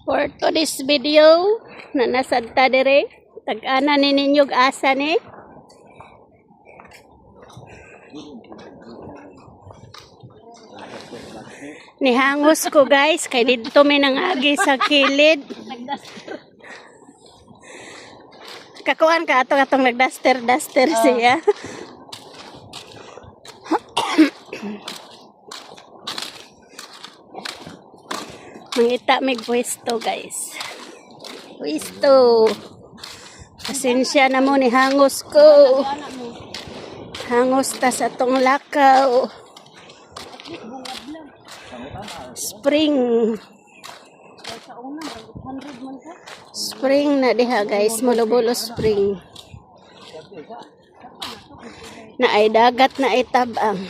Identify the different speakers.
Speaker 1: For today's video, na nasagta dire, tag-ana ni ninyog asa ni. Nihangos ko guys, kay dito may nangagi sa kilid. Kakuan ka atong nagduster siya. Mangita may pwesto guys. Pwesto. Pasensya na mo ni hangos ko. Hangos ta sa tong lakaw. Spring. Spring na diha guys, Molobulo spring. Na ay dagat na itabang.